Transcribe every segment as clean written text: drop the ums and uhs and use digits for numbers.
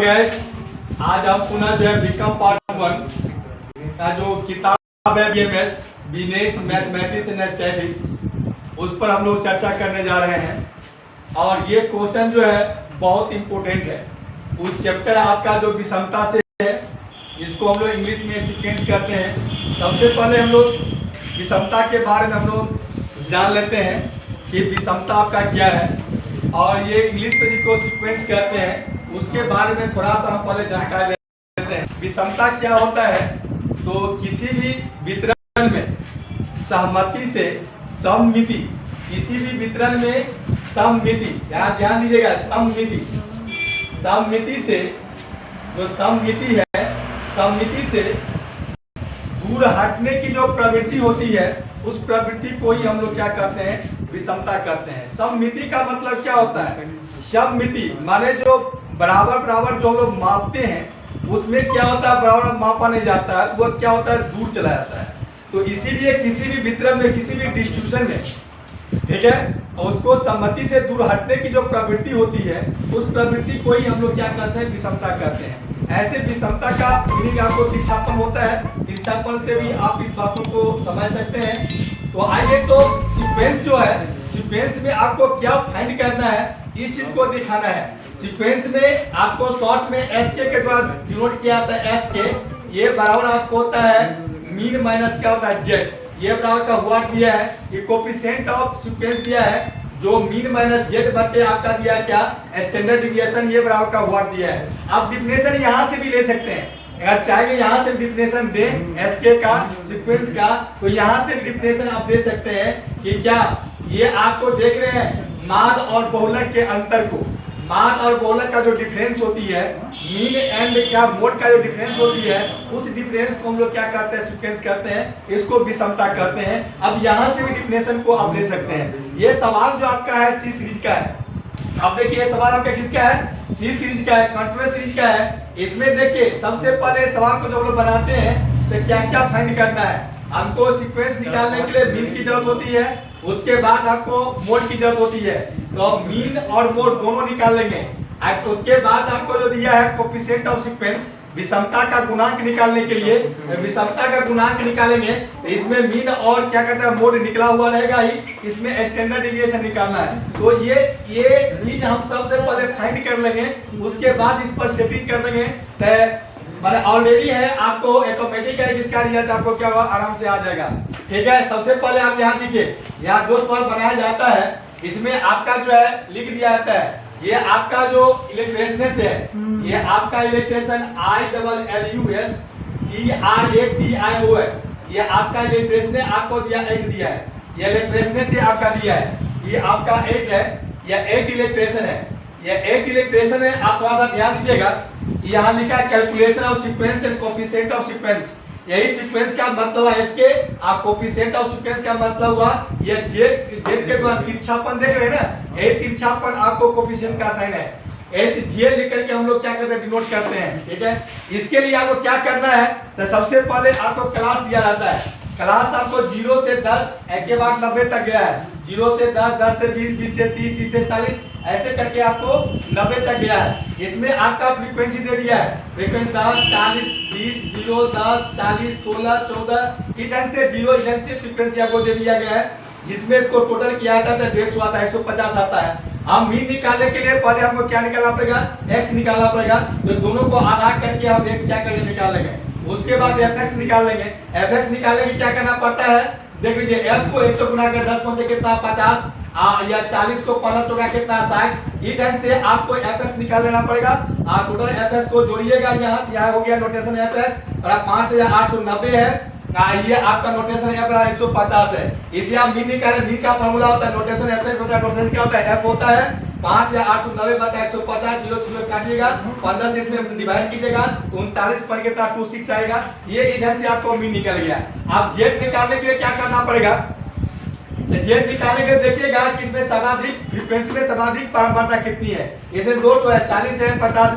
Gas, आज हम पुनः जो है बीकॉम पार्ट 1 का जो किताब है BMS business mathematics and statistics, उस पर हम लोग चर्चा करने जा रहे हैं। और ये क्वेश्चन जो है बहुत इंपॉर्टेंट है। उस चैप्टर आपका जो विषमता से है, इसको हम लोग इंग्लिश में सीक्वेंस करते हैं। सबसे पहले हम लोग विषमता के बारे में हम लोग जान लेते हैं कि विषमता आपका क्या है, और ये इंग्लिश में जिसको सीक्वेंस कहते हैं उसके बारे में थोड़ा सा हम पहले जानकारी लेते हैं। विषमता क्या होता है, तो किसी भी वितरण में सहमति से सममिति, किसी भी वितरण में सममिति, यहाँ ध्यान दीजिएगा, सममिति से जो सममिति है, सममिति से दूर हटने की जो प्रवृत्ति होती है, उस प्रवृत्ति को ही हम लोग क्या कहते हैं, विषमता कहते हैं। सममिति का मतलब क्या होता है? सममिति माने जो बराबर बराबर जो हम लोग मापते हैं उसमें क्या होता है, बराबर मापा नहीं जाता है, वो क्या होता है, दूर चला जाता है। तो इसीलिए किसी भी वितरण में, किसी भी डिस्ट्रीब्यूशन में, ठीक है, उसको सम्मति से दूर हटने की जो प्रवृत्ति होती है, उस प्रवृत्ति को ही हम लोग क्या कहते हैं, विषमता कहते हैं। ऐसे विषमता का मीनिंग आपको तिरछापन होता है, तिरछापन से भी आप इस बातों को समझ सकते हैं। तो आइए, तो सीक्वेंस जो है, सीक्वेंस में आपको क्या फाइंड करना है, इस चीज को दिखाना है। सीक्वेंस में आपको शॉर्ट में एसके के द्वारा डिनोट किया जाता है। एसके ये बराबर आपको होता है मीन माइनस क्या होता है, जेड। ये बराबर का व्हाट दिया है, ये कोफिशिएंट ऑफ सीक्वेंस दिया है, जो मीन माइनस जेड बटे आपका दिया है क्या, स्टैंडर्ड डिविएशन, ये बराबर का व्हाट दिया है। आप डिफिनेशन यहाँ से भी ले सकते हैं, अगर चाहे यहाँ से डिफिनेशन दें एसके का, सीक्वेंस का, तो यहाँ से डिफिनेशन आप दे सकते हैं कि क्या ये आपको देख रहे हैं माद और बहुलक के अंतर को, माद और बहुलक का जो डिफरेंस होती है, मीन एंड क्या मोड का जो डिफरेंस होती है, उस डिफरेंस को हम लोग क्या कहते हैं, सीक्वेंस कहते हैं, इसको विषमता कहते हैं। अब यहाँ से भी डिफिनेशन को आप ले सकते हैं। ये सवाल जो आपका है सी सीरीज का है। अब देखिए सवाल आपका किसका है, सी सीरीज का है, कंट्रोल सीरीज का है। इसमें देखिए सबसे पहले सवाल को जब हम लोग बनाते हैं तो क्या क्या फाइंड करना है, हमको सीक्वेंस निकालने के लिए मीन की जरूरत होती है, उसके बाद आपको मोड की जरूरत होती है। तो मीन और मोड दोनों निकाल लेंगे। उसके बाद आपको जो दिया है कोफिशिएंट ऑफ सीक्वेंस, विषमता का गुणांक निकालने के लिए विषमता का गुणांक निकालेंगे, तो इसमें मीन और क्या कहते हैं, मोड निकला हुआ रहेगा ही, इसमें स्टैंडर्ड डिविएशन निकालना है। तो ये चीज हम सबसे पहले फाइंड कर लेंगे, उसके बाद इस पर सेटिंग कर देंगे। मैंने ऑलरेडी है, आपको ऑटोमेटिक है, जिसका रिजल्ट आपको क्या होगा, आराम से आ जाएगा। ठीक है, सबसे पहले आप यहाँ देखिए, यहाँ जो सवाल बनाया जाता है इसमें आपका जो है लिख दिया जाता है, ये आपका जो इलेक्ट्रेशनेस है, ये आपका इलेक्ट्रेशन ILLUS TRATIO है, ये आपका इलेक्ट्रेशन आपको दिया 8 दिया है, ये इलेक्ट्रेशनेस से आपका दिया है, ये आपका 8 है, यह 8 इलेक्ट्रेशन है, ये 8 इलेक्ट्रेशन है। आप थोड़ा सा ध्यान दीजिएगा, यहाँ लिखा है calculation of sequence and coefficient of sequence. यही सीक्वेंस का मतलब है, इसके आप कोफिशिएंट ऑफ सीक्वेंस का मतलब हुआ ये जेड के द्वारा तिरछापन देख रहे हैं ना, यही तिरछापन आपको कोफिशिएंट का साइन है, जेड लिखकर के हम लोग क्या करते हैं, डिनोट करते हैं। ठीक है, इसके लिए आपको क्या करना है, तो सबसे पहले आपको क्लास दिया जाता है। क्लास आपको 0 से 10 एक के बाद 90 तक गया है, 0 से 10, 10 से 20, 20 से 30, 30 से 40, ऐसे करके आपको 90 तक गया है। इसमें आपका फ्रीक्वेंसी दे दिया है, फ्रीक्वेंसी 10, 40, 20, 0, 10, 40, 16, 14, इधर से 0 इधर से फ्रीक्वेंसी आपको दे दिया गया है। जिसमें इसको टोटल किया जाता है 150 आता है, 150 आता है। हम मीन निकालने के लिए पहले हमको क्या निकालना पड़ेगा, x निकालना पड़ेगा, तो दोनों को आधा करके हम x क्या करेंगे, निकाल लेंगे। उसके बाद fx निकाल लेंगे, fx निकालने के क्या करना पड़ता है, देख लीजिए, f को 100 गुना कर 10 पंजे कितना 50, या 40 को 15 चौका कितना 60, इस ढंग से आपको fx निकाल लेना पड़ेगा। आप टोटल fx को जोड़िएगा, यहाँ हो गया नोटेशन fx, और 5890 है, ये आपका नोटेशन f 150 है। इसे आप मीन निकालें, मीन का फार्मूला होता है नोटेशन fx होता है, नोटेशन क्या होता है, f होता है 5890 बटा 150, 0 0 काटिएगा, 15 से इसमें डिवाइड कीजिएगा, तो 39 पर कितना 26 आएगा। ये इधर से आपको मीन निकल गया। आप जेड निकालने के लिए क्या करना पड़ेगा, जेड निकालने के देखिएगा कि इसमें सर्वाधिक फ्रीक्वेंसी में सर्वाधिक पारंपरिकता कितनी है। इसमें 2 तो है, 40 है, 50,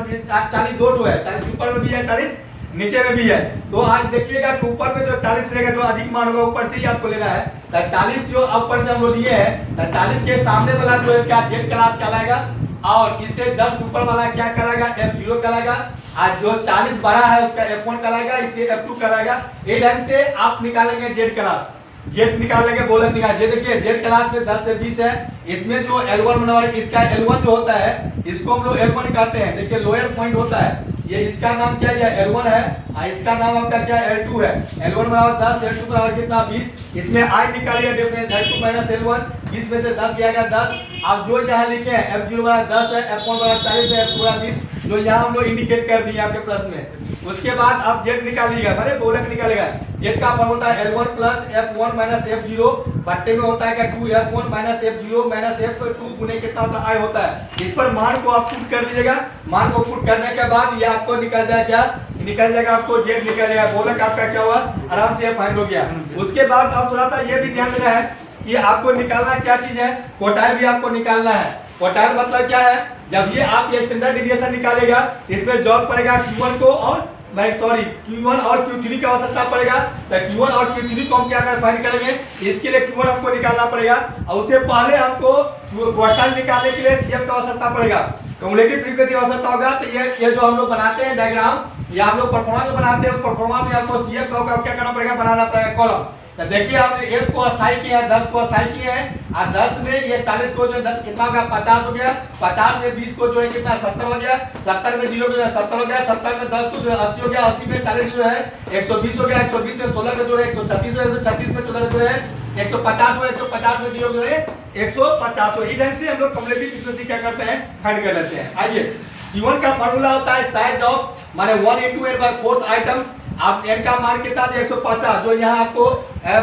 40 2 तो है, 40 ऊपर में भी है, 40 नीचे में भी है। तो आज देखिएगा कि ऊपर में जो 40 रहेगा, जो अधिक मान होगा ऊपर से ही आपको लेना है। तो 40 जो ऊपर से हम लोग लिए हैं, तो 40 के सामने वाला जो इसका जेड क्लास कहलाएगा, और इससे जस्ट ऊपर वाला क्या कहलाएगा, F0 कहलाएगा। और जो 40 बड़ा है उसका F1 कहलाएगा, इसे F2 कहलाएगा। ये ढंग से आप निकालेंगे जेड क्लास, जेड निकालेंगे, बोलक निकाल। ये देखिए जेड क्लास में 10 से 20 है, इसमें जो L1 बनवा, इसका L1 जो होता है इसको हम लोग L1 कहते हैं। देखिए लोअर पॉइंट होता है, ये इसका नाम क्या है, L1 है, और इसका नाम आपका क्या L2 है। L1 बराबर 10, L2 बराबर कितना 20। इसमें I निकालिए डिफरेंस, L2 माइनस L1, 20 में से 10 गया 10। आप जो यहाँ लिखे हैं F0 बराबर 10 है, F1 बराबर 40 है, F2 बराबर 20, जो यहाँ हम लोग इंडिकेट कर दिए आपके प्रश्न में। उसके बाद आप जेड निकालिएगा, माने बोलक निकालेगा। जेड का फॉर्मूला है L1 plus F1 minus F0 बट्टे में होता है क्या 2F1 minus F0 minus F2 गुने कितना होता है I होता है। इस पर मान को आप पुट कर दीजिएगा। मान को पुट करने के बाद ये आपको निकल जाएगा क्या, निकल जाएगा आपको जेड निकल जाएगा। बोलक आपका क्या हुआ, आराम से फाइंड हो गया। उसके बाद आप थोड़ा सा ये भी ध्यान देना है कि आपको निकालना क्या चीज है, क्वार्टाइल भी आपको निकालना है। क्वार्टाइल मतलब क्या है, जब ये आप ये स्टैंडर्ड डेविएशन निकालेगा इसमें जॉब पड़ेगा Q1 को और Q1 और Q3 की आवश्यकता पड़ेगा। तो Q1 और Q3 को हम क्या फाइंड करेंगे, इसके लिए Q1 हमको निकालना पड़ेगा और उससे पहले हमको क्वार्टाइल निकालने के लिए CF का आवश्यकता पड़ेगा, क्युमुलेटिव फ्रीक्वेंसी आवश्यकता होगा। तो ये जो हम लोग बनाते हैं डायग्राम, या हम लोग परफॉर्मा जो बनाते हैं उस परफॉर्मा में आपको CF का क्या करना पड़ेगा, बनाना पड़ेगा कॉलम। तो देखिए आपने F को असाइन किया है, 10 को असाइन किए हैं, और 10 में ये 40 को जो कितना हो गया 50 हो गया, 50 में 20 को जो है कितना 70 हो गया, 70 में 0 जो है 70 हो गया, 70 में 10 को जो है 80 हो गया, 80 में 40 जो है 120 हो गया, 120 में 16 का जो है 136 हो गया, 136 में 14 जो है 150 हो, 150 में 0 जो है 150 हो। इस ढंग से हम लोग क्युमुलेटिव फ्रीक्वेंसी क्या करते हैं, फाइंड कर लेते हैं। आइए Q1 का फार्मूला होता है साइज ऑफ माने 1 into n by 4th items. आप n का मान कितना दिया 150, जो यहाँ आपको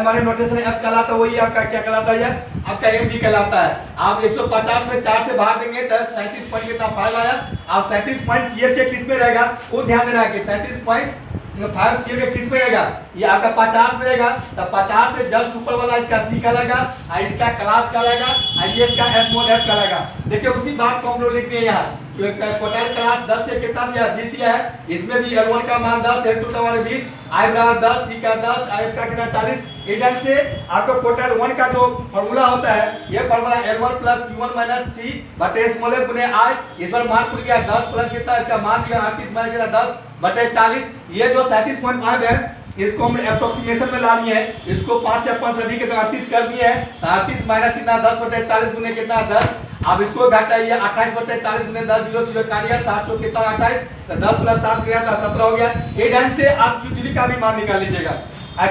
माने नोटेशन F कहलाता है, वही आपका क्या कहलाता है, आपका MD कहलाता है। आप 150 में 4 से भाग देंगे तो 37 पॉइंट कितना 5 आया। आप 37 पॉइंट CF के किस में रहेगा, वो ध्यान देना है कि 37 पॉइंट 5 CF के किस में रहेगा, ये आपका 50 में रहेगा। तो 50 से जस्ट ऊपर वाला इसका C कहलाएगा, और इसका क्लास कहलाएगा, और ये इसका स्मॉल f कहलाएगा। देखिए उसी बात को हम लोग लिखते हैं यहाँ, क्वार्टाइल क्लास 10 से कितना दिया 20 दिया है, इसमें भी L1 का मान 10, L2 का मान 20, I बराबर 10, C का 10, F का कितना 40। इस ढंग से आपको क्वार्टाइल 1 का जो फॉर्मूला होता है, ये formula L1 plus Q1 minus C बटे स्मॉल f गुने I। इस पर मान पुट गया 10 प्लस कितना, इसका मान दिया 38 माइनस कितना 10 बटे 40। ये जो 37.5 है इसको हम एप्रोक्सीमेशन में ला लिए हैं, इसको 5 या 5 अधिक 38 कर दिए हैं। 38 माइनस कितना 10 बटे 40 गुने कितना 10। अब इसको घटाइए 28 बटे 40 गुने 10, 0 0 काटिएगा, 7 कितना 28, तो 10 प्लस 7 किया था 17 हो गया। ये ढंग से आप Q3 का भी मान निकाल लीजिएगा।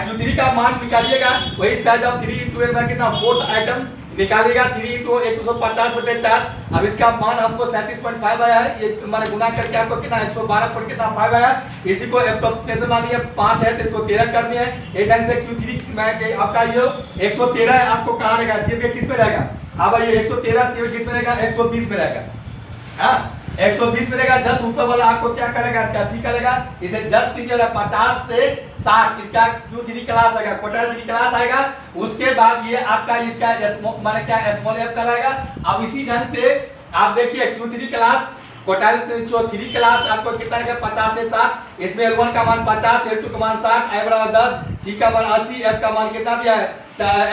Q3 का मान निकालिएगा, वही साइज ऑफ 3 into n कितना 4th आइटम निकालिएगा, 3 into 150 बटे 4। अब इसका मान हमको 37.5 आया है, ये माने गुना करके आपको कितना 112 पर कितना 5 आया। इसी को एप्रोक्सीमेशन मानिए 5 है तो इसको 13 कर दिए। एक ढंग से Q3 में आपका ये 113 है, आपको कहाँ रहेगा, CF के किस में रहेगा। अब ये 113 CF किस में रहेगा, 120 में रहेगा। हाँ 120 में रहेगा। जस्ट ऊपर वाला आपको क्या करेगा, इसका C करेगा, इसे जस्ट कीजिएगा 50 से 60 इसका Q3 क्लास आएगा, क्वार्टाइल 3 क्लास आएगा। उसके बाद ये आपका इसका माने क्या स्मॉल f कहलाएगा। अब इसी ढंग से आप देखिए Q3 क्लास क्वार्टाइल 3 क्लास आपको कितना है 50 से 60, इसमें L1 का मान 50, L2 का मान 60, I बराबर 10, C का मान 80, F का मान कितना दिया है,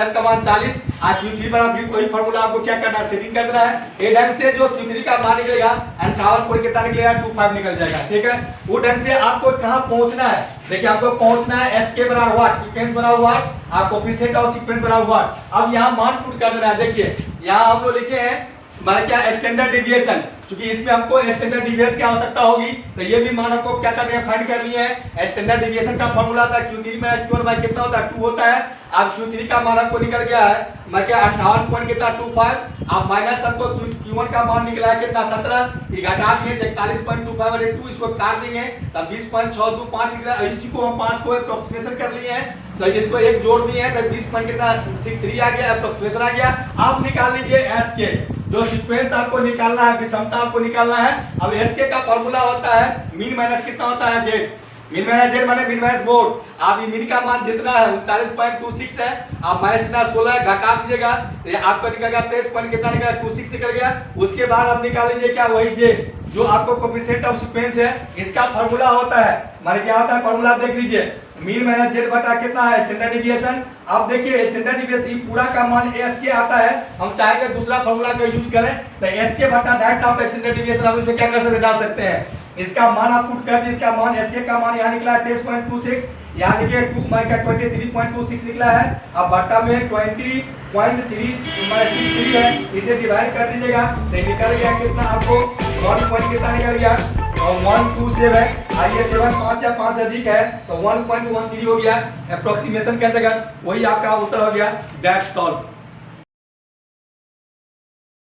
F का मान 40। आज Q3 बराबर वही फॉर्मूला आपको क्या करना है, सेटिंग कर देना है। ये ढंग से जो Q3 का मान निकलेगा 58 कितना निकलेगा 25 निकल जाएगा। ठीक है, वो ढंग से आपको कहाँ पहुंचना है, देखिए आपको पहुंचना है SK बराबर व्हाट, सीक्वेंस बराबर व्हाट, आप कोफिशिएंट और सीक्वेंस बराबर व्हाट। अब यहाँ मान पुट कर देना है। देखिए यहाँ हम लोग लिखे हैं माने क्या स्टैंडर्ड डेविएशन, क्योंकि इसमें हमको स्टैंडर्ड डेविएशन की आवश्यकता होगी, तो ये भी मान हमको क्या करनी है, फाइंड कर लिए हैं। स्टैंडर्ड डेविएशन का फॉर्मूला था Q3 में Q1 बाय कितना होता है 2 होता है। अब Q3 का मान हमको निकल गया है मैं क्या 58.25, अब माइनस हमको Q1 का मान निकला है कितना 17, ये घटा दिए 41.25/2, इसको काट देंगे तब 20.625 निकला। इसी को हम 5 को एप्रोक्सीमेशन कर लिए हैं, तो इसको एक जोड़ दिए हैं तो 20.63 आ गया, एप्रोक्सीमेशन आ गया। आप निकाल लीजिए SK, जो सीक्वेंस आपको निकालना है, विषमता आपको निकालना है। अब SK का फॉर्मूला होता है मीन माइनस कितना होता है Z, मीन माइनस Z माने मीन माइनस मोड। आप ये मीन का मान जितना है 39.26 है, आप माइनस कितना 16 है, घटा दीजिएगा तो आपका निकल गया 23 कितना निकला 26 निकल गया। उसके बाद आप निकाल लीजिए क्या वही J, जो आपको कोफिशिएंट ऑफ सीक्वेंस है इसका फार्मूला होता है, माने क्या होता है फार्मूला देख लीजिए, मीन माइनस जेड बटा कितना है स्टैंडर्ड डिविएशन। आप देखिए स्टैंडर्ड डिविएशन पूरा का मान एस के आता है, हम चाहेंगे दूसरा फार्मूला का यूज करें तो एस के बटा डायरेक्ट आप स्टैंडर्ड डिविएशन आप इसमें क्या कर सकते डाल सकते हैं, इसका मान आप पुट कर दिए, इसका मान एस के का मान यहाँ निकला है 23.26, यहाँ देखिए 23.26 निकला है, अब बटा में 20.363 है, इसे डिवाइड कर दीजिएगा तो निकल गया कितना आपको 1 कितना निकल गया और 127, आइए 7 5 या 5 अधिक है तो 1.13 हो गया, अप्रोक्सीमेशन के अंतर्गत वही आपका उत्तर हो गया, दैट्स ऑल।